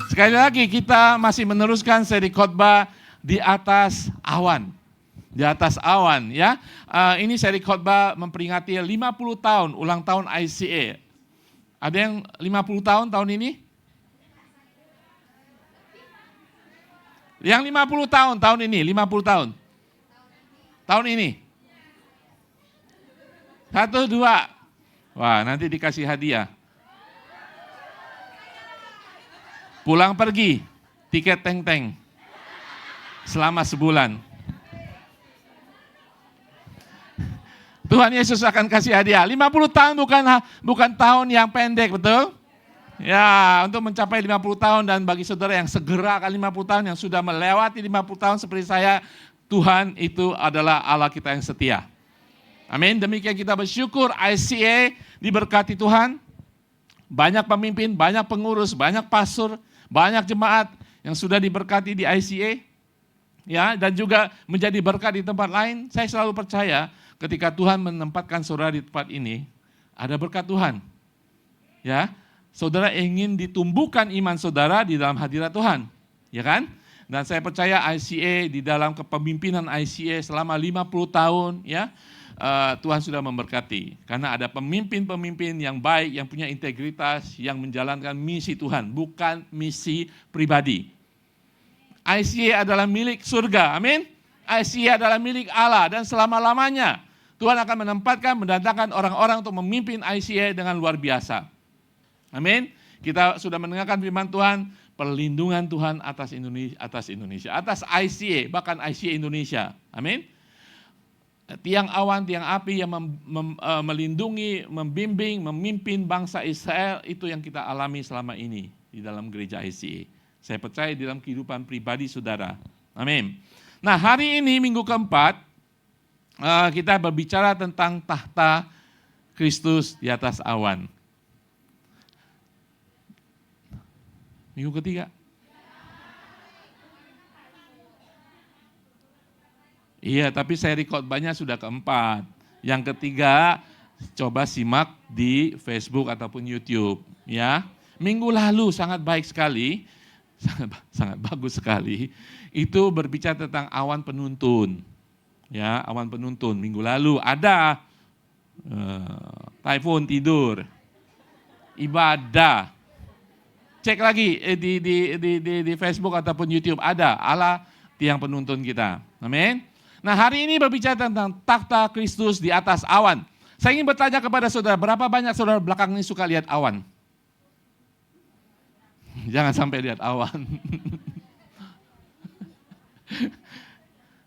Sekali lagi kita masih meneruskan seri khotbah di atas awan. Di atas awan ya. Ini seri khotbah memperingati 50 tahun ulang tahun ICA. Ada yang 50 tahun tahun ini? Yang 50 tahun ini, 50 tahun. Tahun ini. 1, 2. Wah, nanti dikasih hadiah. Pulang pergi, tiket teng-teng. Selama sebulan. Tuhan Yesus akan kasih hadiah. 50 tahun bukan tahun yang pendek, betul? Ya, untuk mencapai 50 tahun dan bagi saudara yang segera akan 50 tahun, yang sudah melewati 50 tahun seperti saya, Tuhan itu adalah Allah kita yang setia. Amin. Demikian kita bersyukur ICA diberkati Tuhan. Banyak pemimpin, banyak pengurus, banyak pastor, banyak jemaat yang sudah diberkati di ICA. Ya, dan juga menjadi berkat di tempat lain. Saya selalu percaya ketika Tuhan menempatkan saudara di tempat ini, ada berkat Tuhan. Ya, saudara ingin ditumbuhkan iman saudara di dalam hadirat Tuhan. Ya kan? Dan saya percaya ICA di dalam kepemimpinan ICA selama 50 tahun, ya, Tuhan sudah memberkati. Karena ada pemimpin-pemimpin yang baik, yang punya integritas, yang menjalankan misi Tuhan, bukan misi pribadi. ICA adalah milik surga, amin. ICA adalah milik Allah dan selama-lamanya Tuhan akan mendatangkan orang-orang untuk memimpin ICA dengan luar biasa. Amin. Kita sudah mendengarkan firman Tuhan, perlindungan Tuhan atas Indonesia, atas ICA, bahkan ICA Indonesia. Amin. Tiang awan, tiang api yang melindungi, membimbing, memimpin bangsa Israel, itu yang kita alami selama ini di dalam gereja ICA. Saya percaya di dalam kehidupan pribadi saudara. Amin. Nah, hari ini minggu keempat, kita berbicara tentang tahta Kristus di atas awan. Minggu ketiga. Iya, tapi seri khotbahnya sudah keempat. Yang ketiga, coba simak di Facebook ataupun YouTube. Ya, minggu lalu sangat baik sekali, sangat bagus sekali. Itu berbicara tentang awan penuntun. Ya, awan penuntun. Minggu lalu ada typhoon tidur, ibadah. Cek lagi di Facebook ataupun YouTube, ada Allah tiang penuntun kita. Amin. Nah, hari ini berbicara tentang takhta Kristus di atas awan. Saya ingin bertanya kepada saudara, berapa banyak saudara belakang ini suka lihat awan? Jangan sampai lihat awan.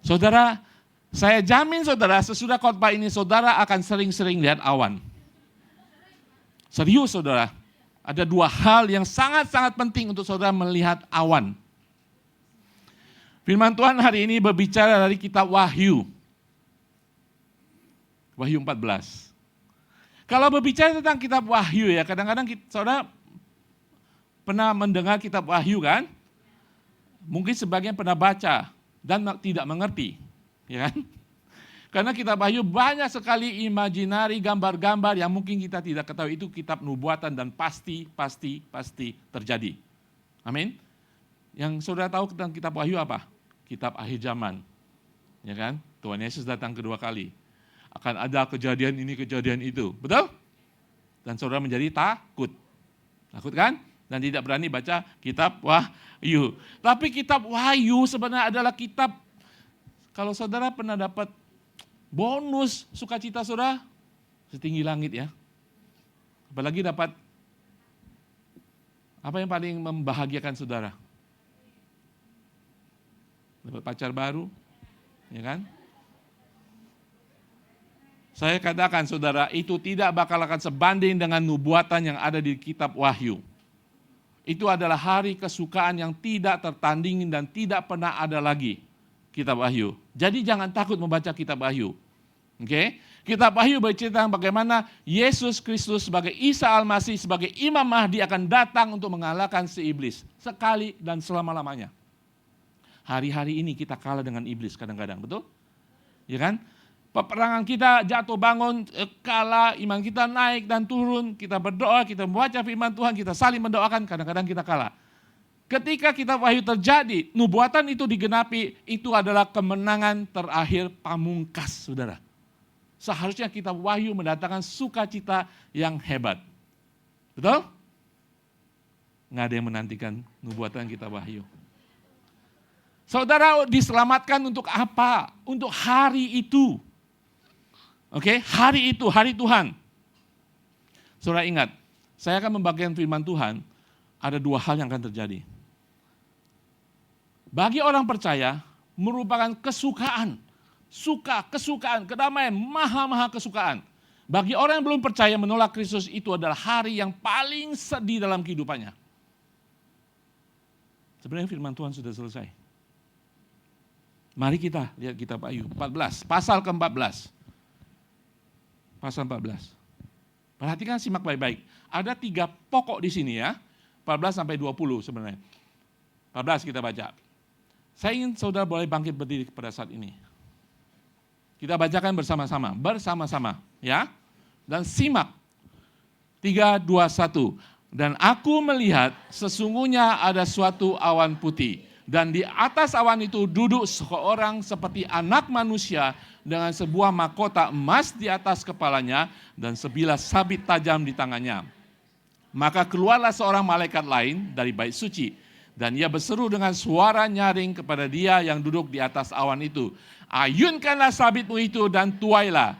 Saudara, saya jamin saudara, sesudah khotbah ini saudara akan sering-sering lihat awan. Serius saudara, ada dua hal yang sangat-sangat penting untuk saudara melihat awan. Firman Tuhan hari ini berbicara dari kitab Wahyu. Wahyu 14. Kalau berbicara tentang kitab Wahyu ya, kadang-kadang saudara pernah mendengar kitab Wahyu kan? Mungkin sebagian pernah baca dan tidak mengerti, ya kan? Karena kitab Wahyu banyak sekali imajinari, gambar-gambar yang mungkin kita tidak ketahui itu kitab nubuatan dan pasti terjadi. Amin. Yang saudara tahu tentang kitab Wahyu apa? Kitab akhir zaman. Ya kan? Tuhan Yesus datang kedua kali. Akan ada kejadian ini, kejadian itu. Betul? Dan saudara menjadi takut. Takut kan? Dan tidak berani baca kitab Wahyu. Tapi kitab Wahyu sebenarnya adalah kitab, kalau saudara pernah dapat bonus sukacita saudara, setinggi langit ya. Apalagi dapat, apa yang paling membahagiakan saudara? Dapat pacar baru, ya kan? Saya katakan saudara, itu tidak bakal akan sebanding dengan nubuatan yang ada di kitab Wahyu. Itu adalah hari kesukaan yang tidak tertandingin dan tidak pernah ada lagi kitab Wahyu. Jadi jangan takut membaca kitab Wahyu. Oke? Kitab Wahyu bercerita bagaimana Yesus Kristus sebagai Isa Al-Masih, sebagai Imam Mahdi akan datang untuk mengalahkan si iblis. Sekali dan selama-lamanya. Hari-hari ini kita kalah dengan iblis kadang-kadang, betul? Ya kan? Peperangan kita jatuh bangun, kalah, iman kita naik dan turun, kita berdoa, kita membaca firman Tuhan, kita saling mendoakan, kadang-kadang kita kalah. ketika kitab Wahyu terjadi, nubuatan itu digenapi, itu adalah kemenangan terakhir pamungkas, saudara. Seharusnya kitab Wahyu mendatangkan sukacita yang hebat. Betul? Nggak ada yang menantikan nubuatan kitab Wahyu. Saudara diselamatkan untuk apa? Untuk hari itu. Oke, hari itu, hari Tuhan. Saudara ingat, saya akan membagikan firman Tuhan, ada dua hal yang akan terjadi. Bagi orang percaya, merupakan kesukaan, kesukaan, kedamaian, maha kesukaan. Bagi orang yang belum percaya menolak Kristus, itu adalah hari yang paling sedih dalam kehidupannya. Sebenarnya firman Tuhan sudah selesai. Mari kita lihat kitab Wahyu 14, pasal ke-14. Pasal 14. Perhatikan, simak baik-baik. Ada 3 pokok di sini ya. 14 sampai 20 sebenarnya. 14 kita baca. Saya ingin saudara boleh bangkit berdiri pada saat ini. Kita bacakan bersama-sama ya. Dan simak. 3, 2, 1. Dan aku melihat sesungguhnya ada suatu awan putih. Dan di atas awan itu duduk seorang seperti anak manusia dengan sebuah mahkota emas di atas kepalanya dan sebilah sabit tajam di tangannya. Maka keluarlah seorang malaikat lain dari bait suci. Dan ia berseru dengan suara nyaring kepada dia yang duduk di atas awan itu. Ayunkanlah sabitmu itu dan tuailah.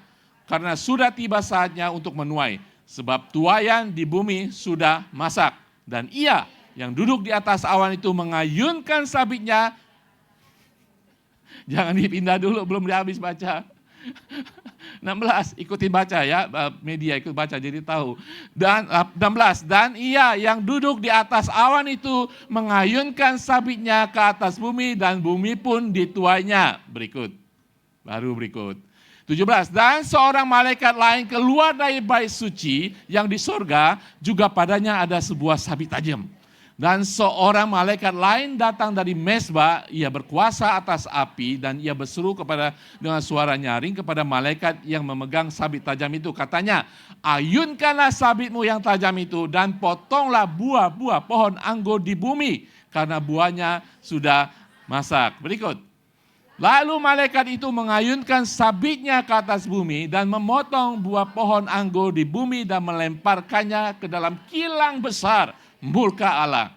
Karena sudah tiba saatnya untuk menuai. Sebab tuaian di bumi sudah masak. Dan ia yang duduk di atas awan itu mengayunkan sabitnya. Jangan dipindah dulu, belum habis baca. 16, ikutin baca ya, media ikut baca jadi tahu. Dan 16, dan ia yang duduk di atas awan itu mengayunkan sabitnya ke atas bumi dan bumi pun dituainya. Baru berikut. 17, dan seorang malaikat lain keluar dari bait suci yang di surga, juga padanya ada sebuah sabit tajam. Dan seorang malaikat lain datang dari mezbah, ia berkuasa atas api dan ia berseru dengan suara nyaring kepada malaikat yang memegang sabit tajam itu. Katanya, ayunkanlah sabitmu yang tajam itu dan potonglah buah-buah pohon anggur di bumi karena buahnya sudah masak. Berikut. Lalu malaikat itu mengayunkan sabitnya ke atas bumi dan memotong buah pohon anggur di bumi dan melemparkannya ke dalam kilang besar murka Allah.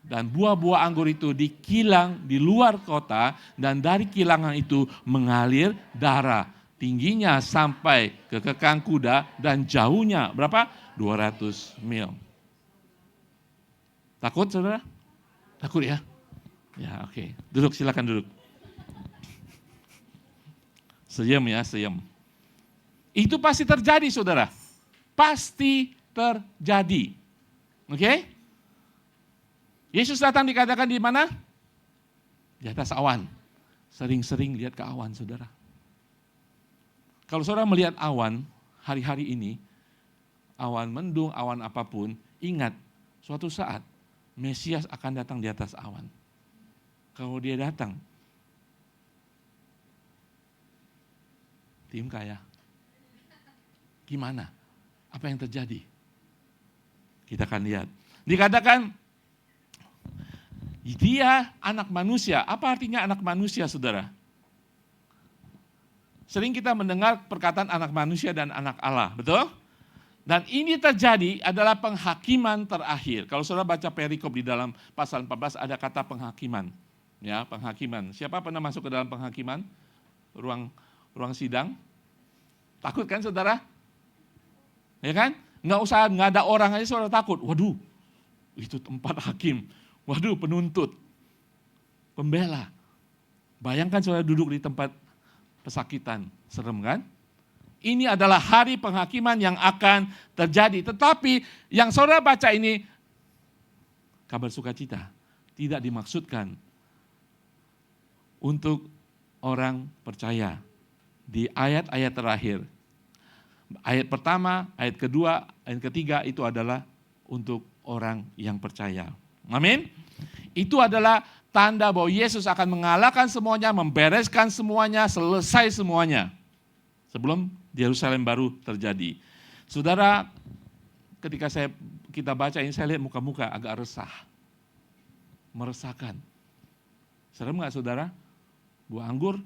Dan buah-buah anggur itu dikilang di luar kota dan dari kilangan itu mengalir darah. Tingginya sampai ke kekang kuda dan jauhnya berapa? 200 mil. Takut saudara? Takut ya? Ya oke. Duduk, silakan duduk. Sejam ya, sejam. Itu pasti terjadi saudara. Pasti terjadi. Oke? Yesus datang dikatakan di mana? Di atas awan. Sering-sering lihat ke awan saudara. Kalau saudara melihat awan hari-hari ini, awan mendung, awan apapun, ingat suatu saat Mesias akan datang di atas awan. Kalau dia datang, tim kaya, gimana? Apa yang terjadi? Kita akan lihat. Dikatakan, dia anak manusia. Apa artinya anak manusia, saudara? Sering kita mendengar perkataan anak manusia dan anak Allah, betul? Dan ini terjadi adalah penghakiman terakhir. Kalau saudara baca perikop di dalam pasal 14 ada kata penghakiman. Ya, penghakiman. Siapa pernah masuk ke dalam penghakiman? Ruang sidang? Takut kan saudara? Ya kan? Nggak ada orang aja saudara takut. Waduh, itu tempat hakim. Waduh, penuntut. Pembela. Bayangkan saudara duduk di tempat pesakitan. Serem kan? Ini adalah hari penghakiman yang akan terjadi. Tetapi yang saudara baca ini, kabar sukacita. Tidak dimaksudkan untuk orang percaya. Di ayat-ayat terakhir. Ayat pertama, ayat kedua, ayat ketiga itu adalah untuk orang yang percaya. Amin. Itu adalah tanda bahwa Yesus akan mengalahkan semuanya, membereskan semuanya, selesai semuanya. Sebelum Yerusalem baru terjadi. Saudara, ketika kita baca ini saya lihat muka-muka agak resah. meresahkan. Serem nggak saudara? Buah anggur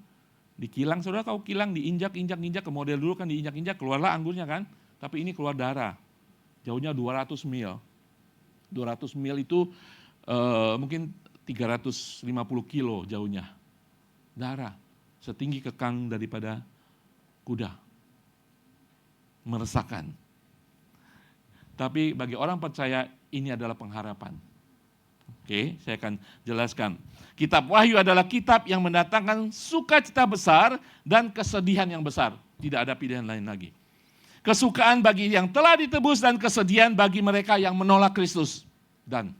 dikilang, saudara kau kilang, diinjak, ke model dulu kan diinjak, keluarlah anggurnya kan. Tapi ini keluar darah, jauhnya 200 mil. 200 mil itu mungkin 350 kilo jauhnya. Darah, setinggi kekang daripada kuda. Meresahkan. Tapi bagi orang percaya ini adalah pengharapan. Oke, saya akan jelaskan. Kitab Wahyu adalah kitab yang mendatangkan sukacita besar dan kesedihan yang besar. Tidak ada pilihan lain lagi. Kesukaan bagi yang telah ditebus dan kesedihan bagi mereka yang menolak Kristus. Dan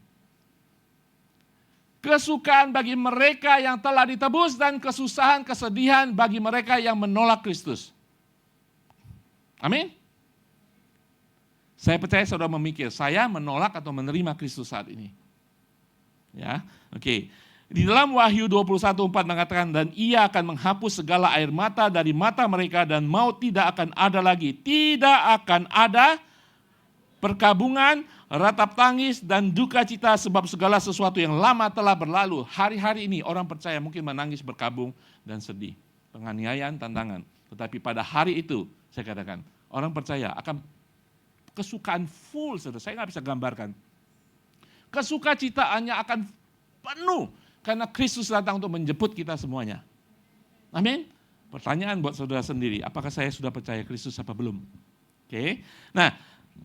kesukaan bagi mereka yang telah ditebus dan kesusahan, kesedihan bagi mereka yang menolak Kristus. Amin. Saya percaya saudara memikir, saya menolak atau menerima Kristus saat ini. Ya, oke. Di dalam Wahyu 21:4 mengatakan, dan ia akan menghapus segala air mata dari mata mereka dan maut tidak akan ada lagi. Tidak akan ada perkabungan, ratap tangis, dan duka cita sebab segala sesuatu yang lama telah berlalu. Hari-hari ini orang percaya mungkin menangis, berkabung, dan sedih. Penganiayaan, tantangan. Tetapi pada hari itu, saya katakan, orang percaya akan kesukaan full, saudara. Saya nggak bisa gambarkan. Kesukacitaannya akan penuh karena Kristus datang untuk menjemput kita semuanya. Amin. Pertanyaan buat saudara sendiri, apakah saya sudah percaya Kristus apa belum? Oke. Nah,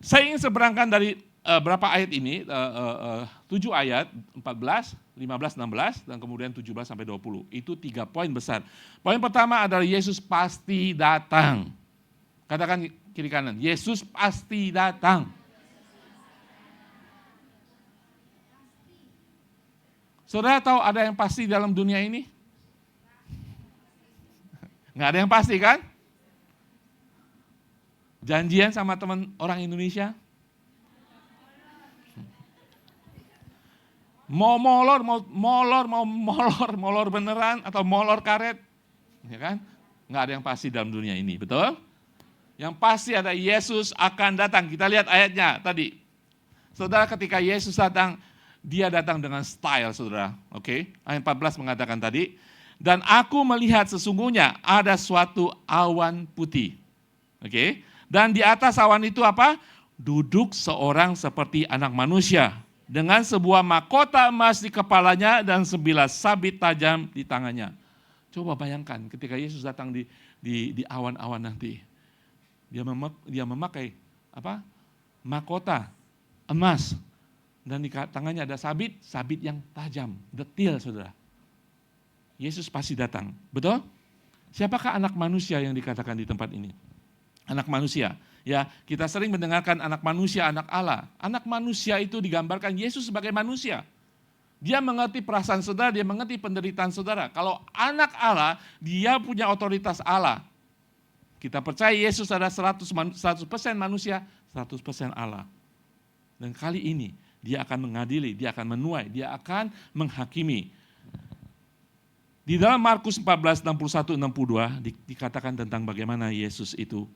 saya ingin seberangkan dari berapa ayat ini, 7 ayat, 14, 15, 16, dan kemudian 17 sampai 20. Itu 3 poin besar. Poin pertama adalah Yesus pasti datang. Katakan kiri kanan, Yesus pasti datang. Saudara tahu ada yang pasti dalam dunia ini? Nggak ada yang pasti kan? Janjian sama teman orang Indonesia? Mau molor beneran atau molor karet? Ya kan? Nggak ada yang pasti dalam dunia ini, betul? Yang pasti ada Yesus akan datang. Kita lihat ayatnya tadi. Saudara, ketika Yesus datang, dia datang dengan style, saudara. Oke, ayat 14 mengatakan tadi, dan aku melihat sesungguhnya ada suatu awan putih. Oke, dan di atas awan itu apa? Duduk seorang seperti anak manusia dengan sebuah mahkota emas di kepalanya dan sebilah sabit tajam di tangannya. Coba bayangkan ketika Yesus datang di awan-awan nanti. Dia memakai apa? Mahkota emas. Dan di tangannya ada sabit yang tajam, detil, saudara. Yesus pasti datang, betul? Siapakah anak manusia yang dikatakan di tempat ini? Anak manusia, ya kita sering mendengarkan anak manusia, anak Allah. Anak manusia itu digambarkan Yesus sebagai manusia. Dia mengerti perasaan saudara, dia mengerti penderitaan saudara. Kalau anak Allah, dia punya otoritas Allah. Kita percaya Yesus adalah 100% manusia, 100% Allah. Dan kali ini, dia akan mengadili, dia akan menuai, dia akan menghakimi. Di dalam Markus 14, 61, 62 dikatakan tentang bagaimana Yesus itu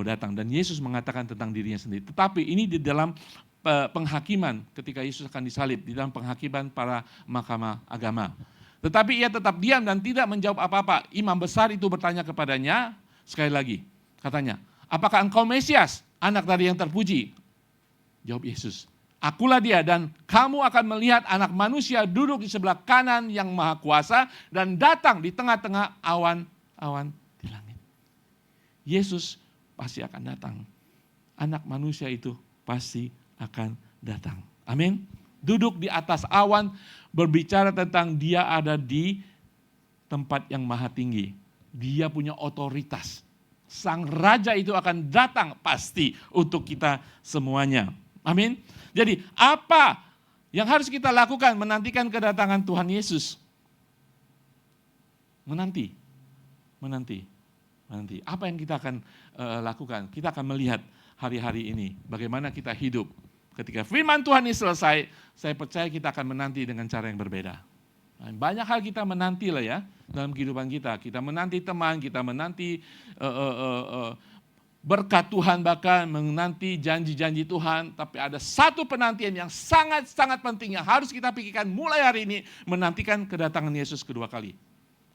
datang. Dan Yesus mengatakan tentang dirinya sendiri. Tetapi ini di dalam penghakiman ketika Yesus akan disalib, di dalam penghakiman para mahkamah agama. Tetapi ia tetap diam dan tidak menjawab apa-apa. Imam besar itu bertanya kepadanya, sekali lagi, katanya, apakah engkau Mesias, anak dari yang terpuji? Jawab Yesus, akulah dia dan kamu akan melihat anak manusia duduk di sebelah kanan yang maha kuasa dan datang di tengah-tengah awan-awan di langit. Yesus pasti akan datang. Anak manusia itu pasti akan datang. Amin. Duduk di atas awan berbicara tentang dia ada di tempat yang maha tinggi. Dia punya otoritas. Sang raja itu akan datang pasti untuk kita semuanya. Amin. Jadi apa yang harus kita lakukan menantikan kedatangan Tuhan Yesus? Menanti. Apa yang kita akan lakukan? Kita akan melihat hari-hari ini bagaimana kita hidup. Ketika firman Tuhan ini selesai, saya percaya kita akan menanti dengan cara yang berbeda. Banyak hal kita menanti lah ya dalam kehidupan kita. Kita menanti teman, kita menanti berkat Tuhan, bahkan menanti janji-janji Tuhan. Tapi ada satu penantian yang sangat-sangat penting yang harus kita pikirkan mulai hari ini, menantikan kedatangan Yesus kedua kali.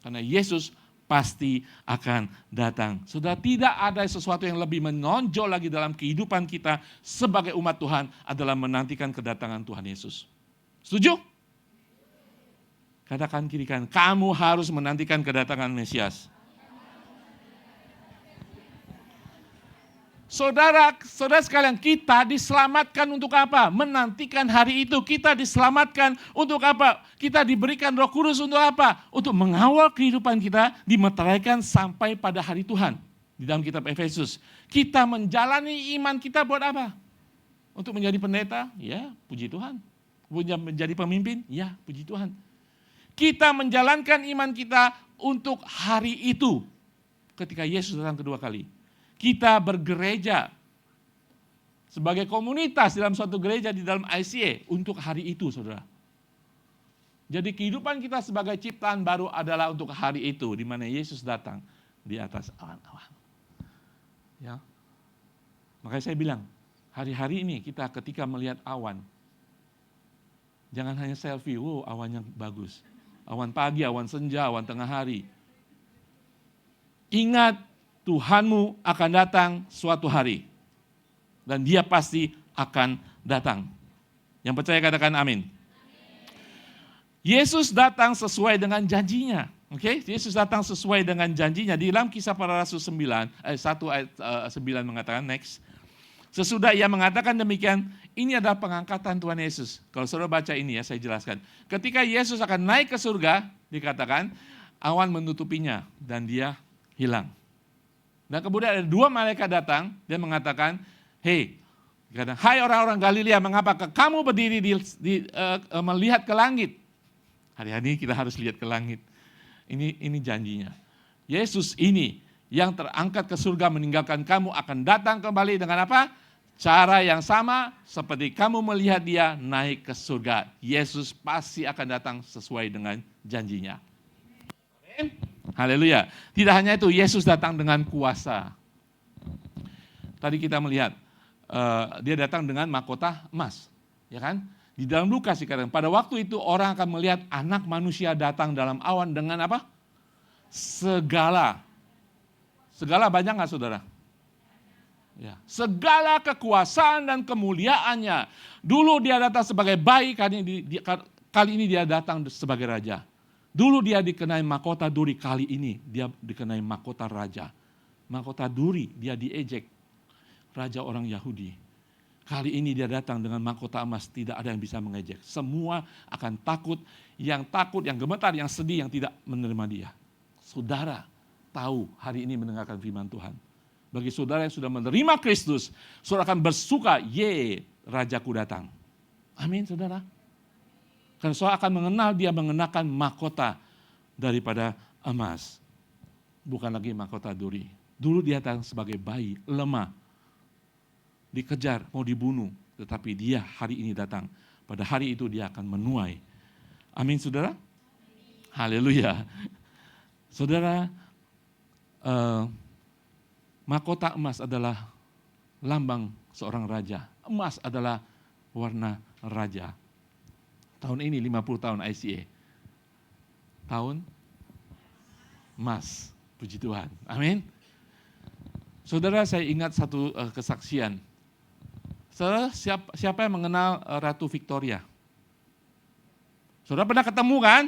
Karena Yesus pasti akan datang. Sudah tidak ada sesuatu yang lebih menonjol lagi dalam kehidupan kita sebagai umat Tuhan adalah menantikan kedatangan Tuhan Yesus. Setuju? Katakan kiri kanan, kamu harus menantikan kedatangan Mesias. Saudara sekalian, kita diselamatkan untuk apa? Menantikan hari itu. Kita diselamatkan untuk apa? Kita diberikan Roh Kudus untuk apa? Untuk mengawal kehidupan kita dimeteraikan sampai pada hari Tuhan. Di dalam kitab Efesus. Kita menjalani iman kita buat apa? Untuk menjadi pendeta? Ya, puji Tuhan. Menjadi pemimpin? Ya, puji Tuhan. Kita menjalankan iman kita untuk hari itu. Ketika Yesus datang kedua kali. Kita bergereja sebagai komunitas dalam suatu gereja di dalam ICA untuk hari itu, saudara. Jadi kehidupan kita sebagai ciptaan baru adalah untuk hari itu, di mana Yesus datang di atas awan-awan. Ya. Makanya saya bilang, hari-hari ini kita ketika melihat awan, jangan hanya selfie, wow awannya bagus. Awan pagi, awan senja, awan tengah hari. Ingat, Tuhanmu akan datang suatu hari. Dan dia pasti akan datang. Yang percaya katakan amin. Yesus datang sesuai dengan janjinya. Oke, Yesus datang sesuai dengan janjinya. Di dalam Kisah Para Rasul 1 ayat 9 mengatakan, next. Sesudah ia mengatakan demikian, ini adalah pengangkatan Tuhan Yesus. Kalau saudara baca ini ya, saya jelaskan. Ketika Yesus akan naik ke surga, dikatakan awan menutupinya dan dia hilang. Dan kemudian ada dua malaikat datang, dia mengatakan, hai orang-orang Galilea, mengapa kamu berdiri melihat ke langit? Hari-hari kita harus lihat ke langit. Ini janjinya. Yesus ini yang terangkat ke surga meninggalkan kamu akan datang kembali dengan apa? Cara yang sama seperti kamu melihat dia naik ke surga. Yesus pasti akan datang sesuai dengan janjinya. Amin. Haleluya. Tidak hanya itu, Yesus datang dengan kuasa. Tadi kita melihat, dia datang dengan mahkota emas. Ya kan? Di dalam Lukas dikatakan, pada waktu itu orang akan melihat anak manusia datang dalam awan dengan apa? Segala banyak nggak saudara? Ya. Segala kekuasaan dan kemuliaannya. Dulu dia datang sebagai bayi, kali ini dia datang sebagai raja. Dulu dia dikenai mahkota duri, kali ini dia dikenai mahkota raja. Mahkota duri, dia diejek. Raja orang Yahudi. Kali ini dia datang dengan mahkota emas, tidak ada yang bisa mengejek. Semua akan takut, yang gemetar, yang sedih, yang tidak menerima dia. Saudara tahu hari ini mendengarkan firman Tuhan. Bagi saudara yang sudah menerima Kristus, saudara akan bersuka, Rajaku datang. Amin saudara. Karena saudara akan mengenal dia mengenakan mahkota daripada emas. Bukan lagi mahkota duri. Dulu dia datang sebagai bayi, lemah. Dikejar, mau dibunuh. Tetapi dia hari ini datang. Pada hari itu dia akan menuai. Amin saudara. Haleluya. Saudara, mahkota emas adalah lambang seorang raja. Emas adalah warna raja. Tahun ini 50 tahun ICA. Tahun emas. Puji Tuhan. Amin. Saudara, saya ingat satu kesaksian. Saudara, siapa yang mengenal Ratu Victoria? Saudara pernah ketemu kan?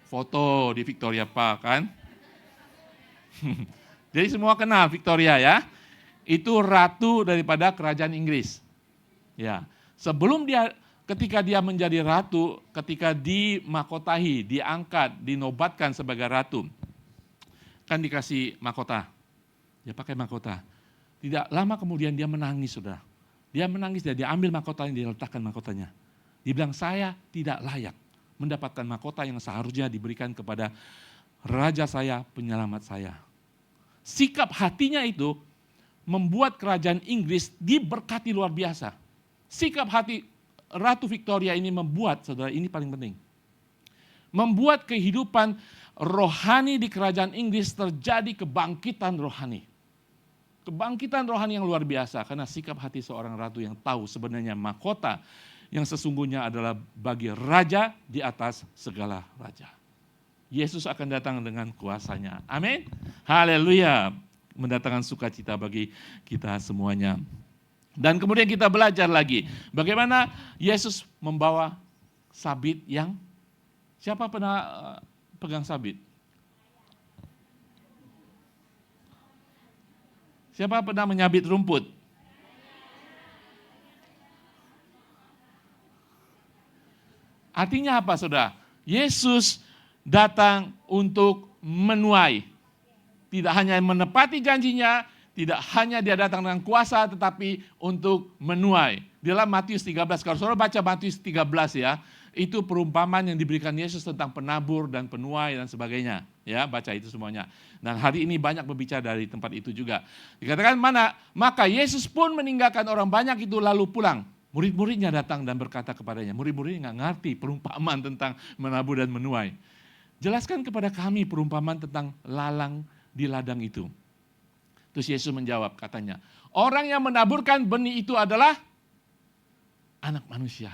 Foto di Victoria Park kan? Jadi semua kenal Victoria ya. Itu ratu daripada kerajaan Inggris. Ya. Ketika dia menjadi ratu, ketika dimahkotahi, diangkat, dinobatkan sebagai ratu, kan dikasih mahkota. Dia pakai mahkota. Tidak lama kemudian dia menangis, saudara. Dia menangis, dia ambil mahkotanya, dia letakkan mahkotanya. Dia bilang, saya tidak layak mendapatkan mahkota yang seharusnya diberikan kepada raja saya, penyelamat saya. Sikap hatinya itu membuat kerajaan Inggris diberkati luar biasa. Sikap hati Ratu Victoria ini membuat, saudara, ini paling penting. Membuat kehidupan rohani di kerajaan Inggris terjadi kebangkitan rohani. Kebangkitan rohani yang luar biasa karena sikap hati seorang ratu yang tahu sebenarnya mahkota yang sesungguhnya adalah bagi raja di atas segala raja. Yesus akan datang dengan kuasanya. Amin. Haleluya. Mendatangkan sukacita bagi kita semuanya. Dan kemudian kita belajar lagi bagaimana Yesus membawa sabit yang, siapa pernah pegang sabit? Siapa pernah menyabit rumput? Artinya apa, saudara? Yesus datang untuk menuai. Tidak hanya menepati janjinya, tidak hanya dia datang dengan kuasa, tetapi untuk menuai. Dalam Matius 13, kalau saudara baca Matius 13 ya, itu perumpamaan yang diberikan Yesus tentang penabur dan penuai dan sebagainya. Ya, baca itu semuanya. Dan hari ini banyak berbicara dari tempat itu juga. Dikatakan mana? Maka Yesus pun meninggalkan orang banyak itu lalu pulang. Murid-muridnya datang dan berkata kepadanya. Murid-muridnya nggak ngerti perumpamaan tentang menabur dan menuai. Jelaskan kepada kami perumpamaan tentang lalang di ladang itu. Terus Yesus menjawab katanya, orang yang menaburkan benih itu adalah anak manusia.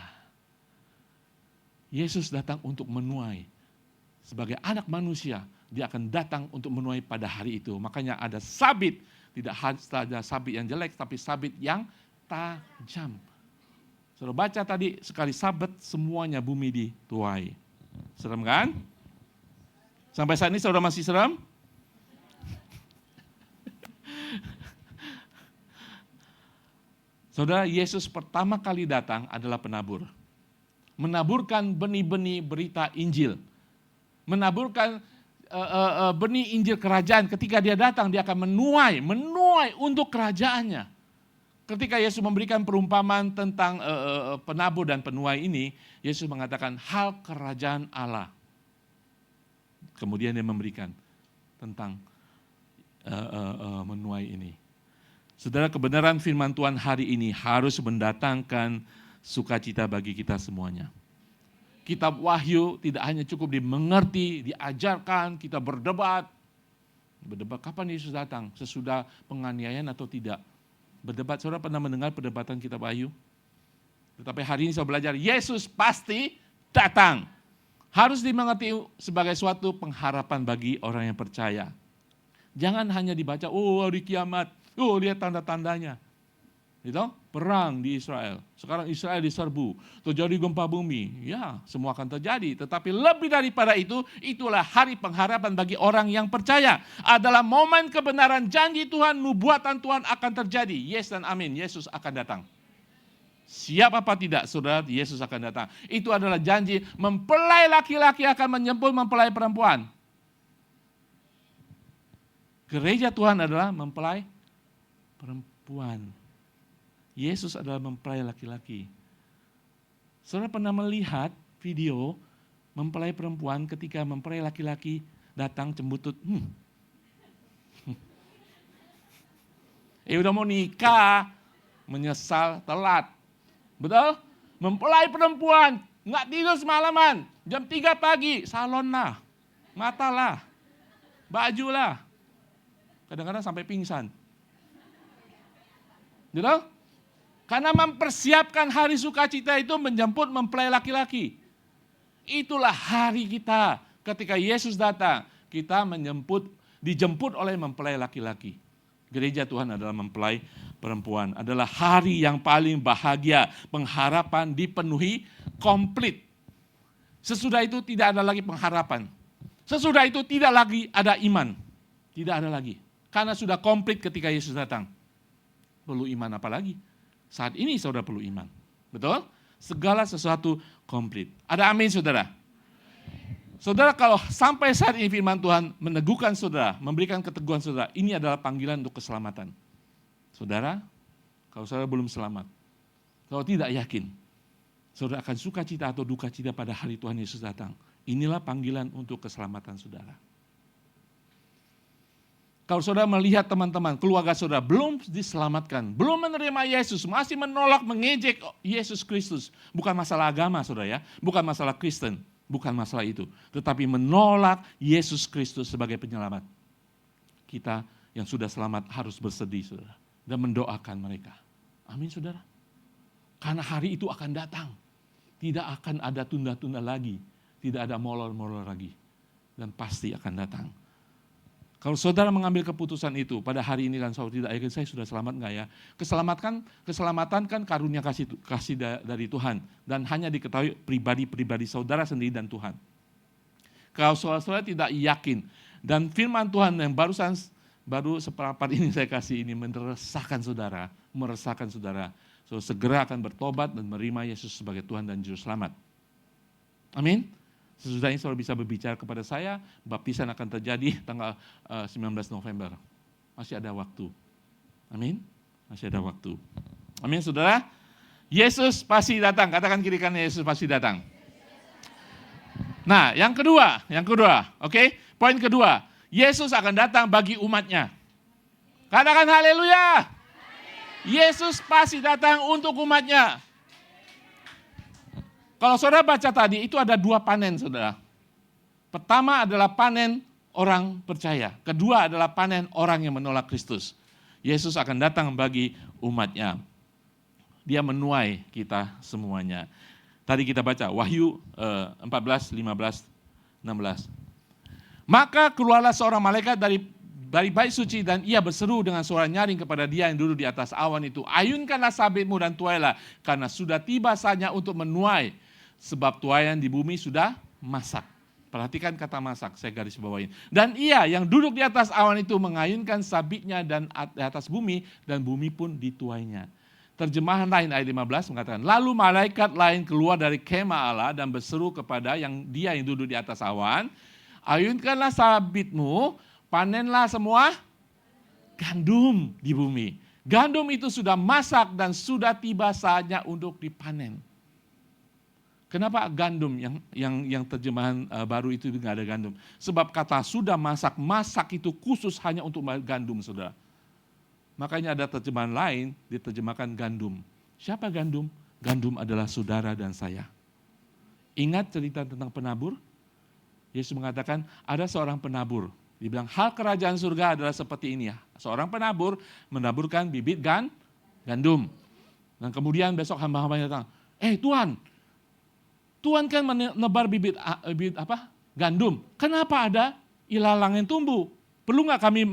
Yesus datang untuk menuai. Sebagai anak manusia, dia akan datang untuk menuai pada hari itu. Makanya ada sabit, tidak saja sabit yang jelek, tapi sabit yang tajam. Saudara baca tadi, sekali sabit semuanya bumi dituai. Serem kan? Sampai saat ini saudara masih serem? Saudara, Yesus pertama kali datang adalah penabur. Menaburkan benih-benih berita Injil. Menaburkan benih Injil kerajaan. Ketika dia datang, dia akan menuai untuk kerajaannya. Ketika Yesus memberikan perumpamaan tentang penabur dan penuai ini, Yesus mengatakan hal kerajaan Allah. Kemudian dia memberikan tentang menuai ini. Saudara, kebenaran firman Tuhan hari ini harus mendatangkan sukacita bagi kita semuanya. Kitab Wahyu tidak hanya cukup dimengerti, diajarkan, kita berdebat. Berdebat kapan Yesus datang, sesudah penganiayaan atau tidak. Berdebat, saudara pernah mendengar perdebatan kitab Wahyu? Tetapi hari ini saya belajar, Yesus pasti datang. Harus dimengerti sebagai suatu pengharapan bagi orang yang percaya. Jangan hanya dibaca, oh hari kiamat, oh lihat tanda-tandanya. Itu perang di Israel. Sekarang Israel diserbu, terjadi gempa bumi. Ya, semua akan terjadi. Tetapi lebih daripada itu, itulah hari pengharapan bagi orang yang percaya. Adalah momen kebenaran janji Tuhan, nubuatan Tuhan akan terjadi. Yes dan amin, Yesus akan datang. Siap apa tidak, saudara, Yesus akan datang. Itu adalah janji mempelai laki-laki akan menjemput mempelai perempuan. Gereja Tuhan adalah mempelai perempuan. Yesus adalah mempelai laki-laki. Saudara pernah melihat video mempelai perempuan ketika mempelai laki-laki datang cembutut. Udah mau nikah, menyesal, telat. Betul? Mempelai perempuan, nggak tidur semalaman. Jam 3 pagi, salon lah, mata lah, baju lah. Kadang-kadang sampai pingsan. Betul? Karena mempersiapkan hari sukacita itu menjemput mempelai laki-laki. Itulah hari kita ketika Yesus datang. Kita dijemput oleh mempelai laki-laki. Gereja Tuhan adalah mempelai perempuan. Adalah hari yang paling bahagia. Pengharapan dipenuhi komplit. Sesudah itu tidak ada lagi pengharapan. Sesudah itu tidak lagi ada iman. Tidak ada lagi. Karena sudah komplit ketika Yesus datang. Perlu iman apa lagi? Saat ini saudara perlu iman. Betul? Segala sesuatu komplit. Ada amin saudara? Saudara, kalau sampai saat ini firman Tuhan meneguhkan saudara, memberikan keteguhan saudara, ini adalah panggilan untuk keselamatan. Saudara, kalau saudara belum selamat, kalau tidak yakin, saudara akan sukacita atau duka cita pada hari Tuhan Yesus datang. Inilah panggilan untuk keselamatan saudara. Kalau saudara melihat teman-teman, keluarga saudara belum diselamatkan, belum menerima Yesus, masih menolak, mengejek Yesus Kristus. Bukan masalah agama saudara ya, bukan masalah Kristen, bukan masalah itu. Tetapi menolak Yesus Kristus sebagai penyelamat. Kita yang sudah selamat harus bersedih, saudara, dan mendoakan mereka. Amin, saudara. Karena hari itu akan datang. Tidak akan ada tunda-tunda lagi. Tidak ada molor-molor lagi. Dan pasti akan datang. Kalau saudara mengambil keputusan itu pada hari ini dan saudara tidak yakin saya sudah selamat enggak ya? Keselamatan kan karunia kasih dari Tuhan. Dan hanya diketahui pribadi-pribadi saudara sendiri dan Tuhan. Kalau saudara tidak yakin. Dan firman Tuhan yang baru seperempat ini saya kasih ini meresahkan saudara. So, segera akan bertobat dan menerima Yesus sebagai Tuhan dan Juru Selamat. Amin. Sesudah ini saudara bisa berbicara kepada saya, baptisan akan terjadi tanggal 19 November. Masih ada waktu. Amin. Masih ada waktu. Amin, saudara. Yesus pasti datang. Katakan kiri kanan, Yesus pasti datang. Nah, yang kedua, oke? Poin kedua, Yesus akan datang bagi umatnya. Katakan haleluya. Yesus pasti datang untuk umatnya. Kalau saudara baca tadi, itu ada 2 panen, saudara. Pertama adalah panen orang percaya. Kedua adalah panen orang yang menolak Kristus. Yesus akan datang bagi umatnya. Dia menuai kita semuanya. Tadi kita baca Wahyu 14, 15, 16. Maka keluarlah seorang malaikat dari bait suci dan ia berseru dengan suara nyaring kepada dia yang duduk di atas awan itu. Ayunkanlah sabitmu dan tuailah, karena sudah tiba saatnya untuk menuai. Sebab tuaian di bumi sudah masak. Perhatikan kata masak, saya garis bawain. Dan ia yang duduk di atas awan itu mengayunkan sabitnya dan di atas bumi, dan bumi pun dituainya. Terjemahan lain ayat 15 mengatakan, lalu malaikat lain keluar dari kemah Allah dan berseru kepada dia yang duduk di atas awan, ayunkanlah sabitmu, panenlah semua gandum di bumi. Gandum itu sudah masak dan sudah tiba saatnya untuk dipanen. Kenapa gandum yang terjemahan baru itu nggak ada gandum? Sebab kata sudah masak itu khusus hanya untuk gandum, saudara. Makanya ada terjemahan lain diterjemahkan gandum. Siapa gandum? Gandum adalah saudara dan saya. Ingat cerita tentang penabur? Yesus mengatakan ada seorang penabur. Dia bilang hal kerajaan surga adalah seperti ini ya. Seorang penabur menaburkan bibit gandum. Dan kemudian besok hamba-hambanya datang. Tuhan kan menebar bibit gandum. Kenapa ada ilalang yang tumbuh? Perlu nggak kami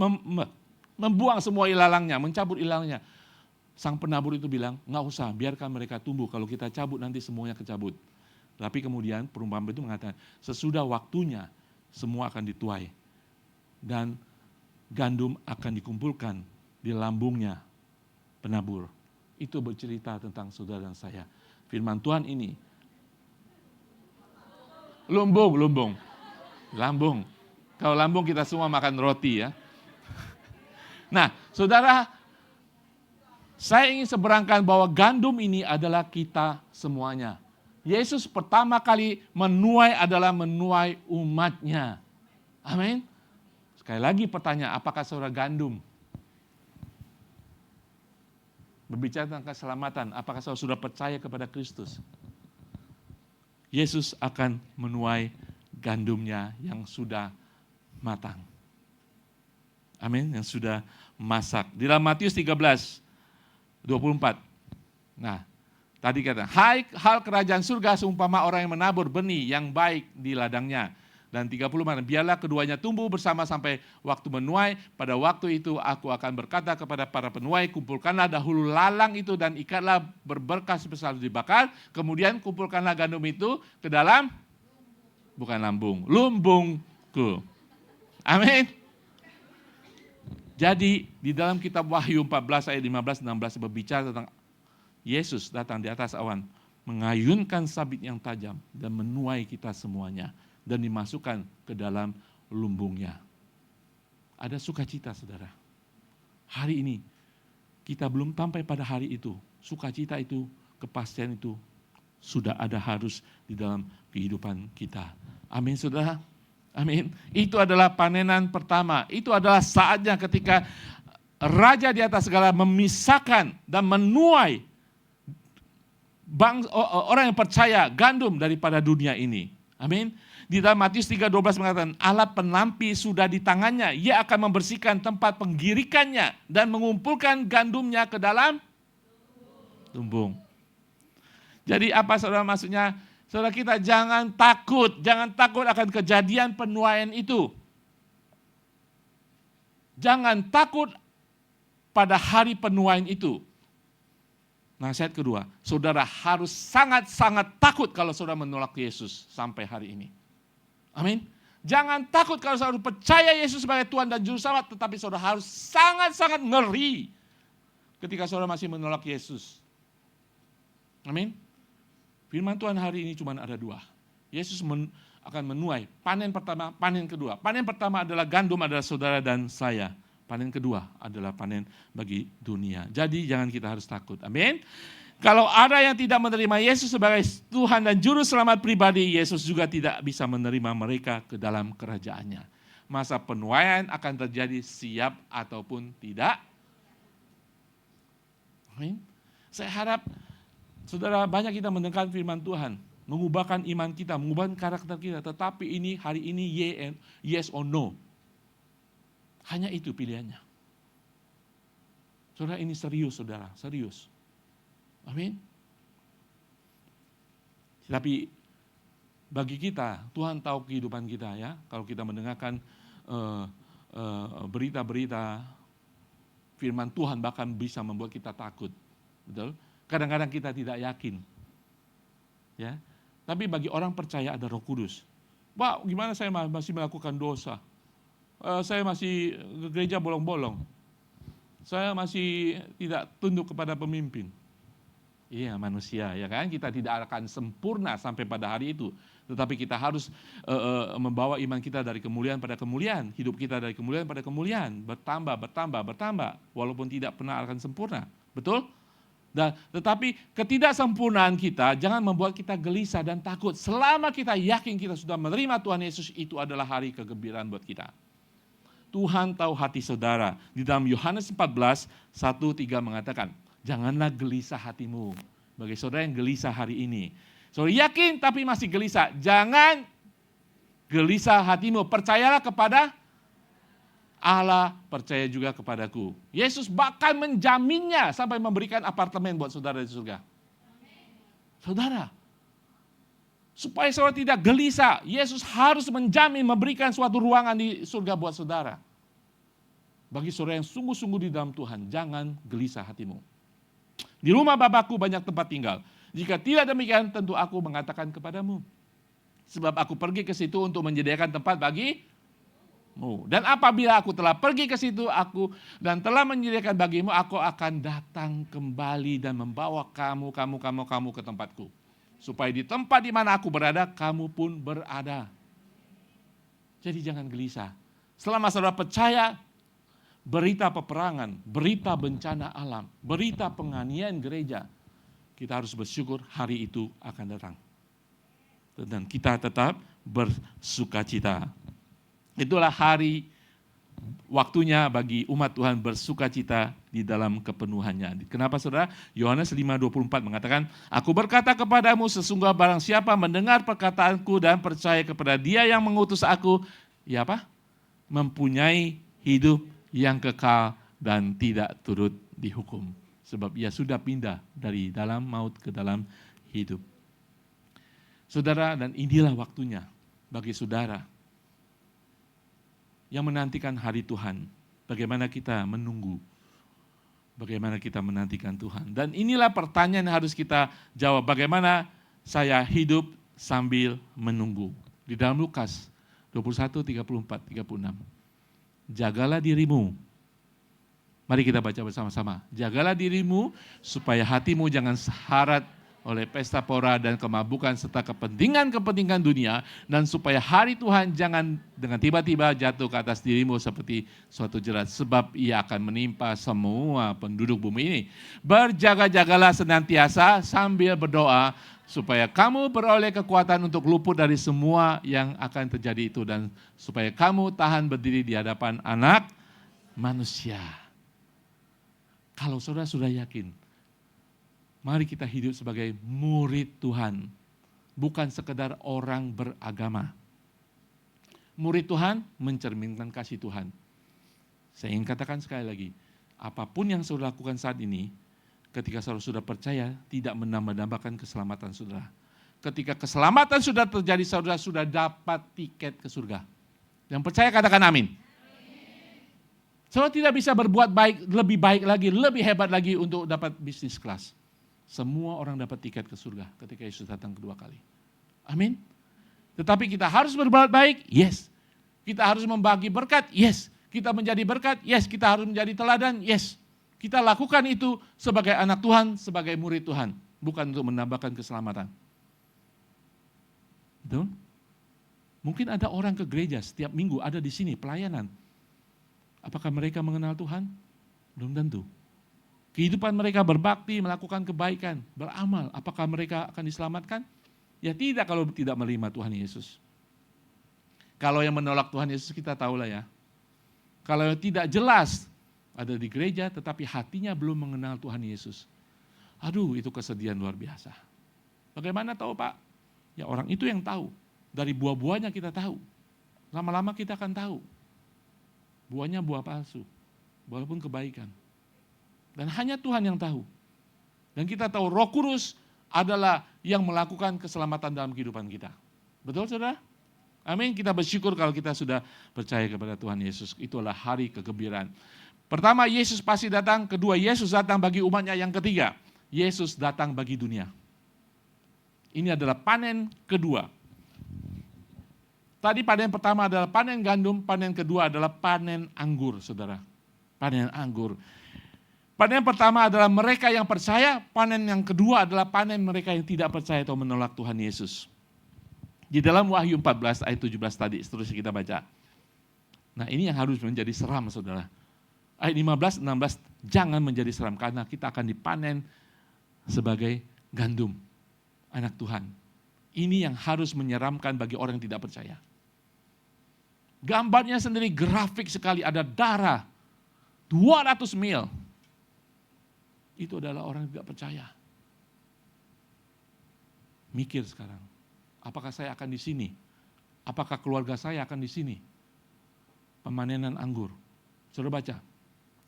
membuang semua ilalangnya, mencabut ilalangnya? Sang penabur itu bilang, nggak usah, biarkan mereka tumbuh. Kalau kita cabut nanti semuanya kecabut. Tapi kemudian perumpamaan itu mengatakan, sesudah waktunya semua akan dituai. Dan gandum akan dikumpulkan di lambungnya penabur. Itu bercerita tentang saudara dan saya. Firman Tuhan ini, lumbung. Lambung. Kalau lambung kita semua makan roti ya. Nah, saudara, saya ingin seberangkan bahwa gandum ini adalah kita semuanya. Yesus pertama kali menuai adalah menuai umatnya. Amin. Sekali lagi pertanyaan, apakah saudara gandum? Berbicara tentang keselamatan, apakah saudara sudah percaya kepada Kristus? Yesus akan menuai gandumnya yang sudah matang. Amin, yang sudah masak. Di dalam Matius 13, 24. Nah, tadi kata, hai hal kerajaan surga seumpama orang yang menabur benih yang baik di ladangnya. Dan 30 mana, biarlah keduanya tumbuh bersama sampai waktu menuai. Pada waktu itu aku akan berkata kepada para penuai, kumpulkanlah dahulu lalang itu dan ikatlah berberkas sebesar dibakar. Kemudian kumpulkanlah gandum itu ke dalam, bukan lambung, lumbungku. Amin. Jadi di dalam kitab Wahyu 14 ayat 15-16 berbicara tentang Yesus datang di atas awan, mengayunkan sabit yang tajam dan menuai kita semuanya. Dan dimasukkan ke dalam lumbungnya. Ada sukacita, saudara. Hari ini, kita belum sampai pada hari itu. Sukacita itu, kepastian itu, sudah ada harus di dalam kehidupan kita. Amin, saudara. Amin. Itu adalah panenan pertama. Itu adalah saatnya ketika Raja di atas segala memisahkan dan menuai orang yang percaya gandum daripada dunia ini. Amin. Di dalam Matius 3:12 mengatakan, alat penampi sudah di tangannya, ia akan membersihkan tempat penggirikannya dan mengumpulkan gandumnya ke dalam lumbung. Jadi apa saudara maksudnya? Saudara kita jangan takut akan kejadian penuaian itu. Jangan takut pada hari penuaian itu. Nasihat kedua, saudara harus sangat-sangat takut kalau saudara menolak Yesus sampai hari ini. Amin. Jangan takut kalau saudara percaya Yesus sebagai Tuhan dan Juru Selamat, tetapi saudara harus sangat-sangat ngeri ketika saudara masih menolak Yesus. Amin. Firman Tuhan hari ini cuma ada dua. Yesus akan menuai panen pertama, panen kedua. Panen pertama adalah gandum adalah saudara dan saya. Panen kedua adalah panen bagi dunia. Jadi jangan kita harus takut. Amin. Kalau ada yang tidak menerima Yesus sebagai Tuhan dan Juru Selamat pribadi, Yesus juga tidak bisa menerima mereka ke dalam kerajaannya. Masa penuaian akan terjadi siap ataupun tidak. Amin. Saya harap saudara banyak kita mendengar firman Tuhan, mengubahkan iman kita, mengubahkan karakter kita. Tetapi ini hari ini yes or no. Hanya itu pilihannya. Saudara ini serius saudara, serius. Amin. Tapi bagi kita, Tuhan tahu kehidupan kita ya. Kalau kita mendengarkan berita-berita firman Tuhan bahkan bisa membuat kita takut. Betul? Kadang-kadang kita tidak yakin. Ya. Tapi bagi orang percaya ada Roh Kudus. Pak, gimana saya masih melakukan dosa? Saya masih ke gereja bolong-bolong. Saya masih tidak tunduk kepada pemimpin. Iya, manusia, ya kan? Kita tidak akan sempurna sampai pada hari itu. Tetapi kita harus membawa iman kita dari kemuliaan pada kemuliaan. Hidup kita dari kemuliaan pada kemuliaan. Bertambah. Walaupun tidak pernah akan sempurna. Betul? Tetapi ketidaksempurnaan kita jangan membuat kita gelisah dan takut. Selama kita yakin kita sudah menerima Tuhan Yesus, itu adalah hari kegembiraan buat kita. Tuhan tahu hati saudara. Di dalam Yohanes 14, 1-3 mengatakan, janganlah gelisah hatimu. Bagi saudara yang gelisah hari ini. Saudara yakin tapi masih gelisah. Jangan gelisah hatimu. Percayalah kepada Allah, percaya juga kepadaku. Yesus bahkan menjaminnya sampai memberikan apartemen buat saudara di surga. Saudara, supaya saudara tidak gelisah, Yesus harus menjamin memberikan suatu ruangan di surga buat saudara. Bagi saudara yang sungguh-sungguh di dalam Tuhan, jangan gelisah hatimu. Di rumah Bapakku banyak tempat tinggal. Jika tidak demikian, tentu aku mengatakan kepadamu. Sebab aku pergi ke situ untuk menyediakan tempat bagimu. Dan apabila aku telah pergi ke situ, dan telah menyediakan bagimu, aku akan datang kembali dan membawa kamu ke tempatku. Supaya di tempat di mana aku berada, kamu pun berada. Jadi jangan gelisah. Selama saudara percaya, berita peperangan, berita bencana alam, berita penganiayaan gereja, kita harus bersyukur hari itu akan datang. Dan kita tetap bersukacita. Itulah hari waktunya bagi umat Tuhan bersukacita di dalam kepenuhannya. Kenapa saudara? Yohanes 5:24 mengatakan, aku berkata kepadamu sesungguhnya barang siapa mendengar perkataanku dan percaya kepada dia yang mengutus aku, ya apa? Mempunyai hidup yang kekal dan tidak turut dihukum. Sebab ia sudah pindah dari dalam maut ke dalam hidup. Saudara, dan inilah waktunya bagi saudara yang menantikan hari Tuhan. Bagaimana kita menunggu. Bagaimana kita menantikan Tuhan. Dan inilah pertanyaan yang harus kita jawab. Bagaimana saya hidup sambil menunggu. Di dalam Lukas 21, 34, 36. Jagalah dirimu. Mari kita baca bersama-sama. Jagalah dirimu supaya hatimu jangan syarat oleh pesta pora dan kemabukan serta kepentingan-kepentingan dunia, dan supaya hari Tuhan jangan dengan tiba-tiba jatuh ke atas dirimu seperti suatu jerat, sebab ia akan menimpa semua penduduk bumi ini. Berjaga-jagalah senantiasa sambil berdoa supaya kamu beroleh kekuatan untuk luput dari semua yang akan terjadi itu, dan supaya kamu tahan berdiri di hadapan Anak Manusia. Kalau saudara sudah yakin, mari kita hidup sebagai murid Tuhan. bukan sekedar orang beragama. Murid Tuhan mencerminkan kasih Tuhan. Saya ingin katakan sekali lagi, apapun yang saudara lakukan saat ini, ketika saudara sudah percaya, tidak menambah-nambahkan keselamatan saudara. Ketika keselamatan sudah terjadi, saudara sudah dapat tiket ke surga. Yang percaya katakan amin. Saudara tidak bisa berbuat baik lagi, lebih hebat lagi untuk dapat bisnis kelas. Semua orang dapat tiket ke surga ketika Yesus datang kedua kali. Amin. Tetapi kita harus berbuat baik, yes. Kita harus membagi berkat, yes. Kita menjadi berkat, yes. Kita harus menjadi teladan, yes. Kita lakukan itu sebagai anak Tuhan, sebagai murid Tuhan. Bukan untuk menambahkan keselamatan. Betul? Mungkin ada orang ke gereja setiap minggu, ada di sini pelayanan. Apakah mereka mengenal Tuhan? Belum tentu. Kehidupan mereka berbakti, melakukan kebaikan, beramal. Apakah mereka akan diselamatkan? Ya tidak kalau tidak menerima Tuhan Yesus. Kalau yang menolak Tuhan Yesus kita tahulah ya. Kalau tidak jelas ada di gereja tetapi hatinya belum mengenal Tuhan Yesus. Aduh, itu kesedihan luar biasa. Bagaimana tahu Pak? Ya orang itu yang tahu. Dari buah-buahnya kita tahu. Lama-lama kita akan tahu. Buahnya buah palsu, walaupun kebaikan. Dan hanya Tuhan yang tahu. Dan kita tahu Roh Kudus adalah yang melakukan keselamatan dalam kehidupan kita. Betul saudara? Amin, kita bersyukur kalau kita sudah percaya kepada Tuhan Yesus. Itulah hari kegembiraan. Pertama, Yesus pasti datang. Kedua, Yesus datang bagi umatnya. Yang ketiga, Yesus datang bagi dunia. Ini adalah panen kedua. Tadi panen pertama adalah panen gandum, panen kedua adalah panen anggur, saudara. Panen anggur. Panen pertama adalah mereka yang percaya, panen yang kedua adalah panen mereka yang tidak percaya atau menolak Tuhan Yesus. Di dalam Wahyu 14 ayat 17 tadi, seterusnya kita baca. Nah ini yang harus menjadi seram, saudara. Ayat 15, 16, jangan menjadi seram karena kita akan dipanen sebagai gandum, anak Tuhan. Ini yang harus menyeramkan bagi orang yang tidak percaya. Gambarnya sendiri grafik sekali, ada darah 200 mil. Itu adalah orang yang tidak percaya. Mikir sekarang, apakah saya akan di sini? Apakah keluarga saya akan di sini? Pemanenan anggur. Sudah baca?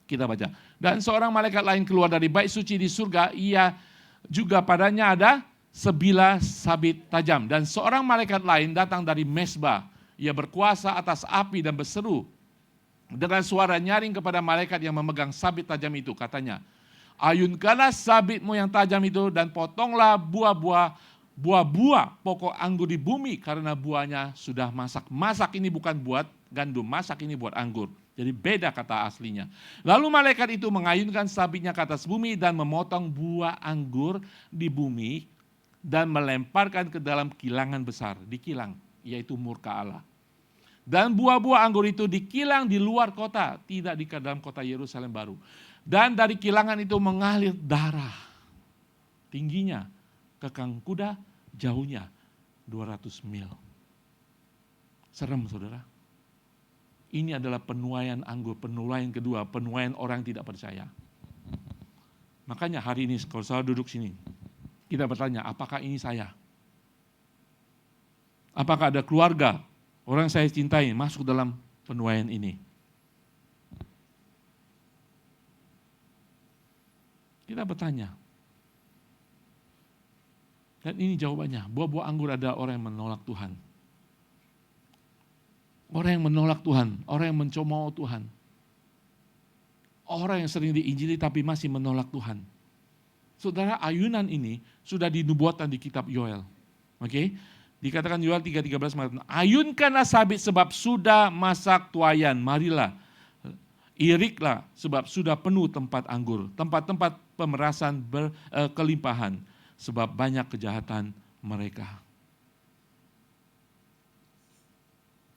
Kita baca. Dan seorang malaikat lain keluar dari bait suci di surga, ia juga padanya ada sebilah sabit tajam. Dan seorang malaikat lain datang dari mesbah. Ia berkuasa atas api dan berseru dengan suara nyaring kepada malaikat yang memegang sabit tajam itu. Katanya, ayunkanlah sabitmu yang tajam itu dan potonglah buah-buah pokok anggur di bumi karena buahnya sudah masak. Masak ini bukan buat gandum, masak ini buat anggur. Jadi beda kata aslinya. Lalu malaikat itu mengayunkan sabitnya ke atas bumi dan memotong buah anggur di bumi dan melemparkan ke dalam kilangan besar. Dikilang, yaitu murka Allah. Dan buah-buah anggur itu dikilang di luar kota, tidak di dalam kota Yerusalem baru. Dan dari kilangan itu mengalir darah. Tingginya kekang kuda, jauhnya 200 mil. Serem saudara. Ini adalah penuaian anggur, penuaian kedua, penuaian orang tidak percaya. Makanya hari ini kalau saya duduk sini, kita bertanya, apakah ini saya? Apakah ada keluarga, orang saya cintai masuk dalam penuaian ini? Kita bertanya. Dan ini jawabannya, buah-buah anggur adalah orang yang menolak Tuhan. Orang yang menolak Tuhan, orang yang mencemooh Tuhan. Orang yang sering diinjili tapi masih menolak Tuhan. Saudara, ayunan ini sudah dinubuatkan di kitab Yoel. Oke? Dikatakan Yoel 3:13 mengatakan, ayunkanlah sabit sebab sudah masak tuayan, marilah. Iriklah sebab sudah penuh tempat anggur, tempat-tempat pemerasan berkelimpahan sebab banyak kejahatan mereka.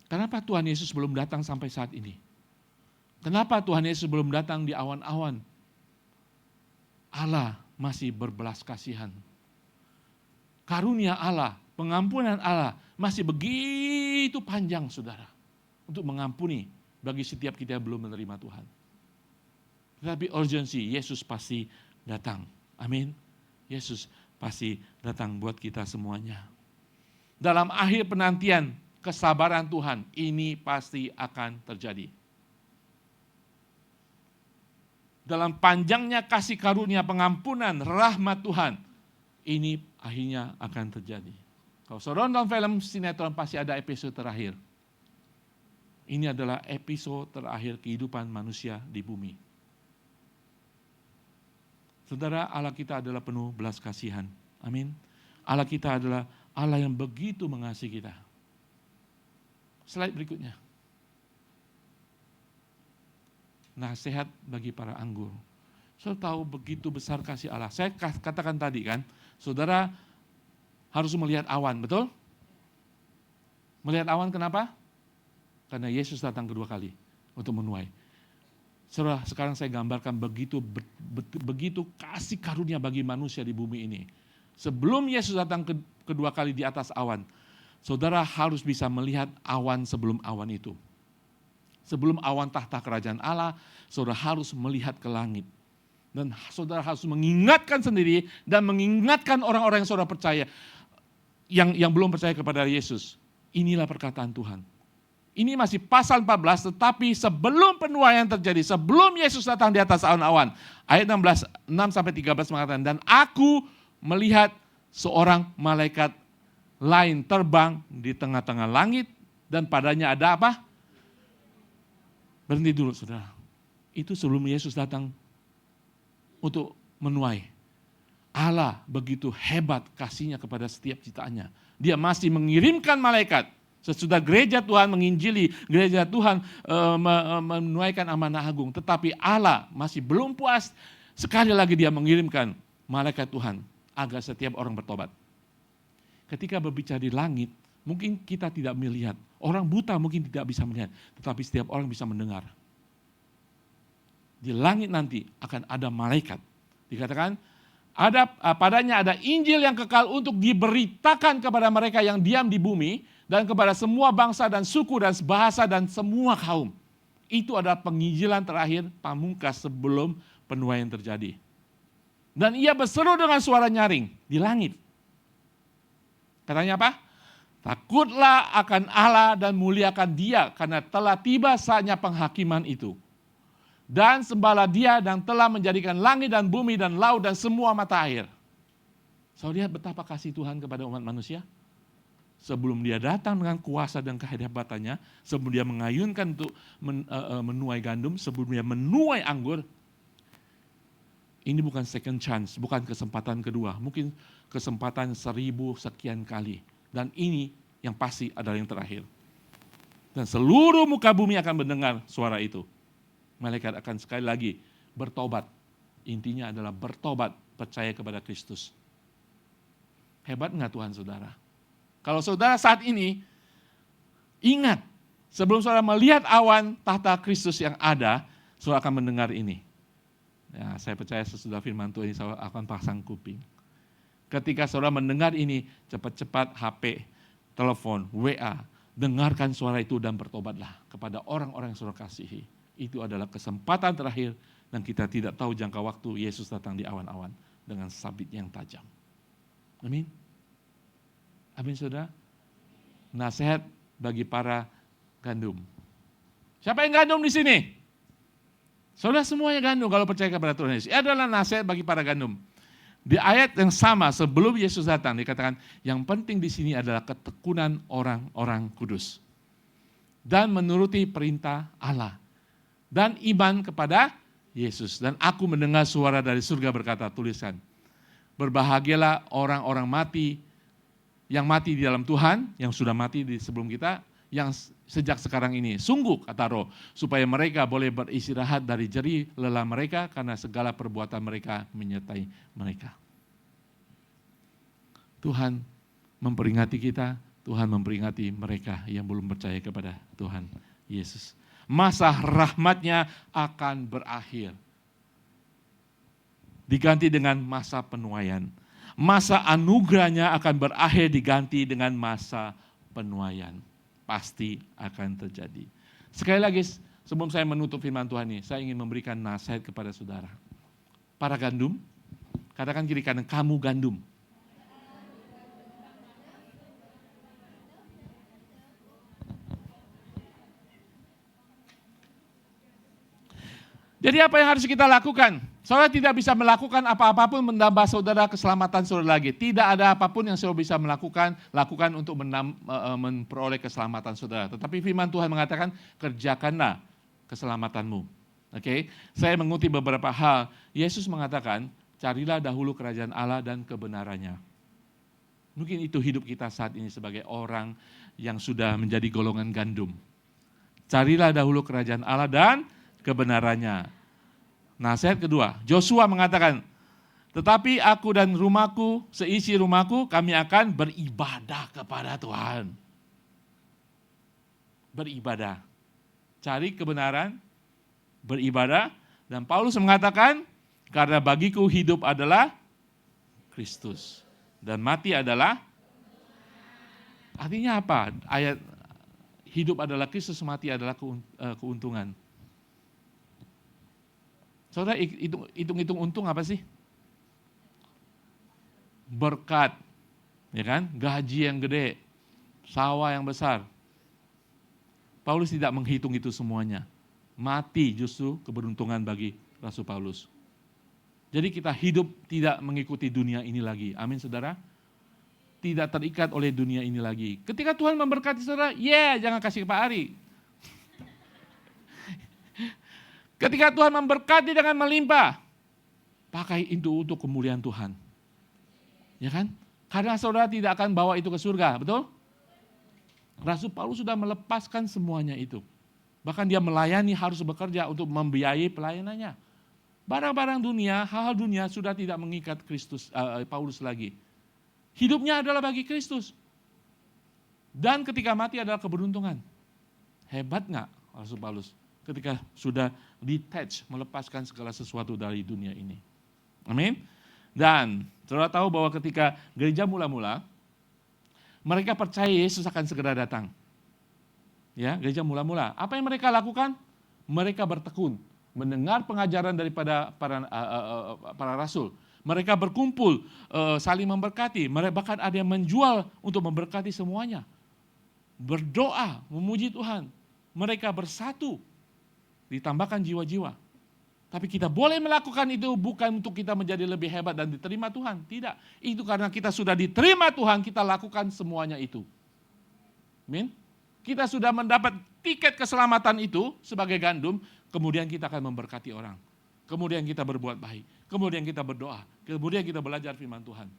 Kenapa Tuhan Yesus belum datang sampai saat ini? Kenapa Tuhan Yesus belum datang di awan-awan? Allah masih berbelas kasihan. Karunia Allah, pengampunan Allah masih begitu panjang saudara. Untuk mengampuni bagi setiap kita yang belum menerima Tuhan. Tetapi urgensi, Yesus pasti datang. Amin. Yesus pasti datang buat kita semuanya. dalam akhir penantian kesabaran Tuhan, ini pasti akan terjadi. Dalam panjangnya kasih karunia pengampunan rahmat Tuhan, ini akhirnya akan terjadi. Kalau saudara nonton film sinetron pasti ada episode terakhir. Ini adalah episode terakhir kehidupan manusia di bumi. Saudara, Allah kita adalah penuh belas kasihan. Amin. Allah kita adalah Allah yang begitu mengasihi kita. Slide berikutnya. Nasihat bagi para anggur. Saudara tahu begitu besar kasih Allah. Saya katakan tadi kan, saudara harus melihat awan, betul? Melihat awan kenapa? Karena Yesus datang kedua kali untuk menuai. Saudara, sekarang saya gambarkan begitu kasih karunia bagi manusia di bumi ini. Sebelum Yesus datang kedua kali di atas awan, saudara harus bisa melihat awan sebelum awan itu. Sebelum awan tahta kerajaan Allah, saudara harus melihat ke langit. Dan saudara harus mengingatkan sendiri dan mengingatkan orang-orang yang saudara percaya, yang belum percaya kepada Yesus. Inilah perkataan Tuhan. Ini masih pasal 14, tetapi sebelum penuaian terjadi, sebelum Yesus datang di atas awan-awan, ayat 6-13 mengatakan, dan aku melihat seorang malaikat lain terbang di tengah-tengah langit, dan padanya ada apa? Berhenti dulu saudara. Itu sebelum Yesus datang untuk menuai. Allah begitu hebat kasihnya kepada setiap ciptaannya. Dia masih mengirimkan malaikat. Sesudah gereja Tuhan menginjili, gereja Tuhan menuaikan amanah agung. Tetapi Allah masih belum puas. Sekali lagi dia mengirimkan malaikat Tuhan agar setiap orang bertobat. Ketika berbicara di langit, mungkin kita tidak melihat. Orang buta mungkin tidak bisa melihat. Tetapi setiap orang bisa mendengar. Di langit nanti akan ada malaikat. Dikatakan, padanya ada Injil yang kekal untuk diberitakan kepada mereka yang diam di bumi, dan kepada semua bangsa dan suku dan bahasa dan semua kaum. Itu adalah penginjilan terakhir pamungkas sebelum penuaian terjadi. Dan ia berseru dengan suara nyaring di langit. Katanya apa? Takutlah akan Allah dan muliakan Dia, karena telah tiba saatnya penghakiman itu. Dan sembahlah Dia dan telah menjadikan langit dan bumi dan laut dan semua mata air. Saudara lihat betapa kasih Tuhan kepada umat manusia. Sebelum dia datang dengan kuasa dan kehebatannya, sebelum dia mengayunkan untuk menuai gandum, sebelum dia menuai anggur, ini bukan second chance, bukan kesempatan kedua, mungkin kesempatan 1000 sekian kali. Dan ini yang pasti adalah yang terakhir. Dan seluruh muka bumi akan mendengar suara itu. Malaikat akan sekali lagi bertobat. Intinya adalah bertobat, percaya kepada Kristus. Hebat enggak Tuhan saudara? Kalau saudara saat ini, ingat, sebelum saudara melihat awan tahta Kristus yang ada, saudara akan mendengar ini. Ya, saya percaya sesudah firman Tuhan ini saudara akan pasang kuping. Ketika saudara mendengar ini, cepat-cepat HP, telepon, WA, dengarkan suara itu dan bertobatlah kepada orang-orang yang saudara kasihi. Itu adalah kesempatan terakhir dan kita tidak tahu jangka waktu Yesus datang di awan-awan dengan sabit yang tajam. Amin. Amin saudara. Nasihat bagi para gandum. Siapa yang gandum di sini? Saudara semuanya gandum kalau percaya kepada Tuhan Yesus. Ini adalah nasihat bagi para gandum. Di ayat yang sama sebelum Yesus datang dikatakan yang penting di sini adalah ketekunan orang-orang kudus. Dan menuruti perintah Allah. Dan iman kepada Yesus. Dan aku mendengar suara dari surga berkata, tuliskan. Berbahagialah orang-orang mati yang mati di dalam Tuhan, yang sudah mati di sebelum kita, yang sejak sekarang ini. Sungguh, kata Roh, supaya mereka boleh beristirahat dari jerih lelah mereka, karena segala perbuatan mereka menyertai mereka. Tuhan memperingati kita, Tuhan memperingati mereka yang belum percaya kepada Tuhan Yesus. Masa rahmatnya akan berakhir. Diganti dengan masa penuaian. Masa anugerahnya akan berakhir diganti dengan masa penuaian. Pasti akan terjadi. Sekali lagi sebelum saya menutup firman Tuhan ini, saya ingin memberikan nasihat kepada saudara. Para gandum, katakan kiri kanan, kamu gandum. Jadi apa yang harus kita lakukan? Saudara tidak bisa melakukan apa-apapun menambah saudara keselamatan saudara lagi. Tidak ada apapun yang saudara bisa lakukan untuk memperoleh keselamatan saudara. Tetapi firman Tuhan mengatakan, kerjakanlah keselamatanmu. Oke, saya mengutip beberapa hal. Yesus mengatakan, carilah dahulu kerajaan Allah dan kebenarannya. Mungkin itu hidup kita saat ini sebagai orang yang sudah menjadi golongan gandum. Carilah dahulu kerajaan Allah dan kebenarannya. Nasihat kedua, Joshua mengatakan, tetapi aku dan rumahku, seisi rumahku, kami akan beribadah kepada Tuhan. Beribadah. Cari kebenaran, beribadah. Dan Paulus mengatakan, karena bagiku hidup adalah Kristus. Dan mati adalah, artinya apa? Ayat hidup adalah Kristus, mati adalah keuntungan. Saudara hitung-hitung untung apa sih? Berkat, ya kan? Gaji yang gede, sawah yang besar. Paulus tidak menghitung itu semuanya. Mati justru keberuntungan bagi Rasul Paulus. Jadi kita hidup tidak mengikuti dunia ini lagi. Amin saudara. Tidak terikat oleh dunia ini lagi. Ketika Tuhan memberkati saudara, jangan kasih ke Pak Ari. Ketika Tuhan memberkati dengan melimpah, pakai itu untuk kemuliaan Tuhan. Ya kan? Karena saudara tidak akan bawa itu ke surga, betul? Rasul Paulus sudah melepaskan semuanya itu. Bahkan dia melayani, harus bekerja untuk membiayai pelayanannya. Barang-barang dunia, hal-hal dunia sudah tidak mengikat Paulus lagi. Hidupnya adalah bagi Kristus. Dan ketika mati adalah keberuntungan. Hebat nggak Rasul Paulus? Ketika sudah detach, melepaskan segala sesuatu dari dunia ini. Amin. Dan saudara tahu bahwa ketika gereja mula-mula, mereka percaya Yesus akan segera datang. Ya, gereja mula-mula. Apa yang mereka lakukan? Mereka bertekun, mendengar pengajaran daripada para rasul. Mereka berkumpul, saling memberkati. Bahkan ada yang menjual untuk memberkati semuanya. Berdoa, memuji Tuhan. Mereka bersatu. Ditambahkan jiwa-jiwa. Tapi kita boleh melakukan itu bukan untuk kita menjadi lebih hebat dan diterima Tuhan. Tidak. Itu karena kita sudah diterima Tuhan, kita lakukan semuanya itu. Amin. Kita sudah mendapat tiket keselamatan itu sebagai gandum, kemudian kita akan memberkati orang. Kemudian kita berbuat baik. Kemudian kita berdoa. Kemudian kita belajar firman Tuhan.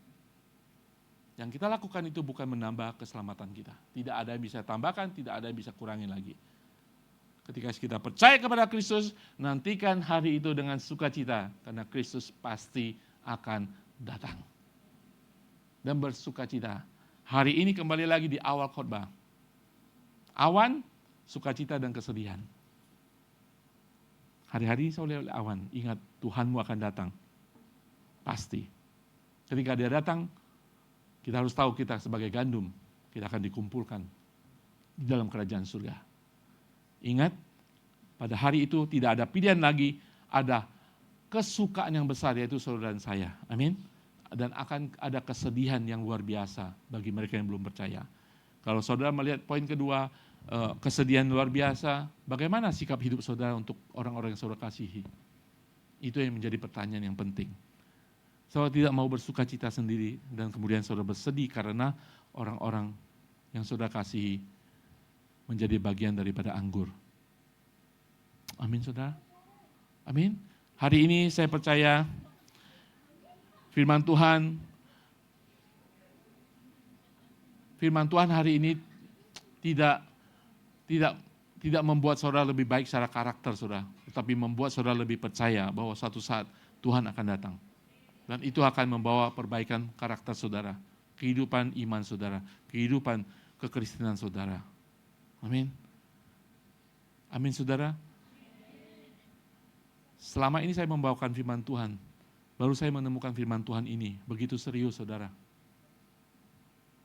Yang kita lakukan itu bukan menambah keselamatan kita. Tidak ada yang bisa tambahkan, tidak ada yang bisa kurangi lagi. Ketika kita percaya kepada Kristus, nantikan hari itu dengan sukacita. Karena Kristus pasti akan datang. Dan bersukacita. Hari ini kembali lagi di awal khotbah. Awan, sukacita dan kesedihan. Hari-hari saya oleh awan, ingat Tuhanmu akan datang. Pasti. Ketika dia datang, kita harus tahu kita sebagai gandum, kita akan dikumpulkan di dalam kerajaan surga. Ingat, pada hari itu tidak ada pilihan lagi, ada kesukaan yang besar yaitu saudara dan saya. Amin. Dan akan ada kesedihan yang luar biasa bagi mereka yang belum percaya. Kalau saudara melihat poin kedua, kesedihan luar biasa, bagaimana sikap hidup saudara untuk orang-orang yang saudara kasihi? Itu yang menjadi pertanyaan yang penting. Saudara tidak mau bersuka cita sendiri dan kemudian saudara bersedih karena orang-orang yang saudara kasihi menjadi bagian daripada anggur. Amin saudara. Amin. Hari ini saya percaya firman Tuhan hari ini tidak membuat saudara lebih baik secara karakter saudara, tetapi membuat saudara lebih percaya bahwa suatu saat Tuhan akan datang. Dan itu akan membawa perbaikan karakter saudara, kehidupan iman saudara, kehidupan kekristenan saudara. Amin. Amin saudara. Selama ini saya membawakan firman Tuhan, baru saya menemukan firman Tuhan ini, begitu serius saudara.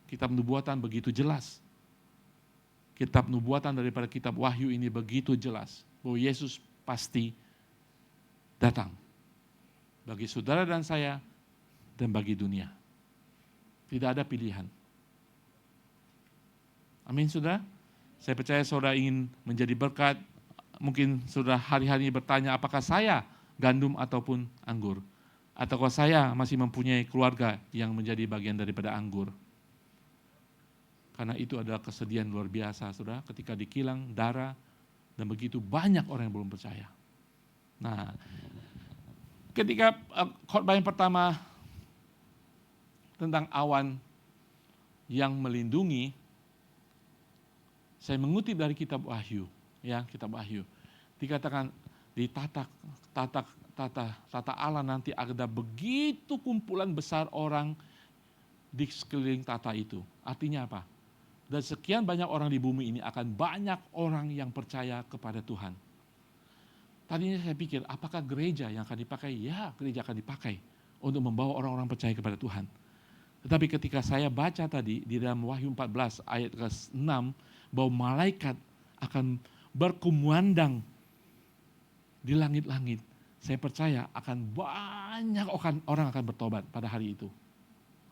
Kitab nubuatan begitu jelas. Kitab nubuatan daripada kitab Wahyu ini begitu jelas, bahwa Yesus pasti datang. Bagi saudara dan saya, dan bagi dunia. Tidak ada pilihan. Amin saudara. Saya percaya saudara ingin menjadi berkat, mungkin saudara hari-hari bertanya, apakah saya gandum ataupun anggur? Ataukah saya masih mempunyai keluarga yang menjadi bagian daripada anggur? Karena itu adalah kesedihan luar biasa, saudara, ketika dikilang darah, dan begitu banyak orang yang belum percaya. Nah, ketika khotbah yang pertama tentang awan yang melindungi, saya mengutip dari kitab Wahyu, ya, kitab Wahyu. Dikatakan di tata Allah nanti ada begitu kumpulan besar orang di sekeliling tata itu. Artinya apa? Dan sekian banyak orang di bumi ini akan banyak orang yang percaya kepada Tuhan. Tadinya saya pikir, apakah gereja yang akan dipakai? Ya, gereja akan dipakai untuk membawa orang-orang percaya kepada Tuhan. Tetapi ketika saya baca tadi di dalam Wahyu 14 ayat ke-6, bahwa malaikat akan berkumandang di langit-langit, saya percaya akan banyak orang akan bertobat pada hari itu.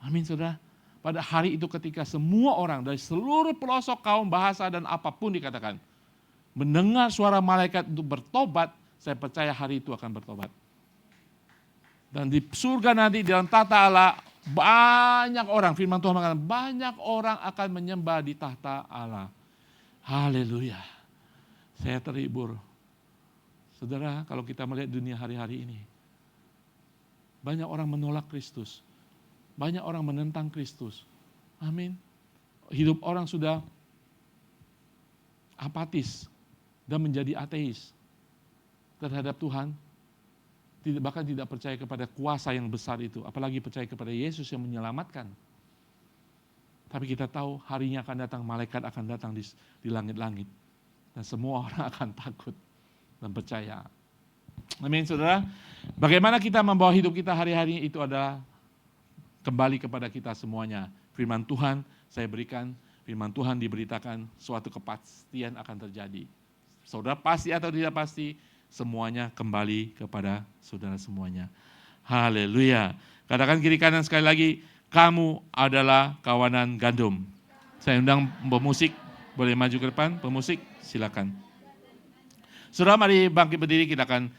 Amin, saudara. Pada hari itu ketika semua orang dari seluruh pelosok kaum, bahasa dan apapun dikatakan, mendengar suara malaikat untuk bertobat, saya percaya hari itu akan bertobat. Dan di surga nanti di dalam tata Allah, banyak orang, firman Tuhan mengatakan, banyak orang akan menyembah di tahta Allah. Haleluya. Saya terhibur. Saudara, kalau kita melihat dunia hari-hari ini, banyak orang menolak Kristus. Banyak orang menentang Kristus. Amin. Hidup orang sudah apatis dan menjadi ateis terhadap Tuhan. Bahkan tidak percaya kepada kuasa yang besar itu. Apalagi percaya kepada Yesus yang menyelamatkan. Tapi kita tahu harinya akan datang, malaikat akan datang di langit-langit. Dan semua orang akan takut dan percaya. Amin, saudara. Bagaimana kita membawa hidup kita hari-hari itu adalah kembali kepada kita semuanya. Firman Tuhan saya berikan, firman Tuhan diberitakan, suatu kepastian akan terjadi. Saudara pasti atau tidak pasti, semuanya kembali kepada saudara semuanya. Haleluya. Katakan kiri kanan sekali lagi, kamu adalah kawanan gandum. Saya undang pemusik, boleh maju ke depan, pemusik silakan. Saudara mari bangkit berdiri, kita akan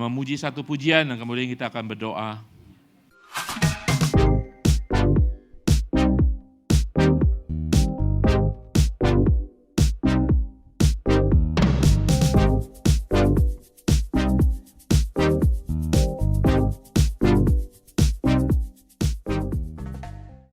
memuji satu pujian dan kemudian kita akan berdoa.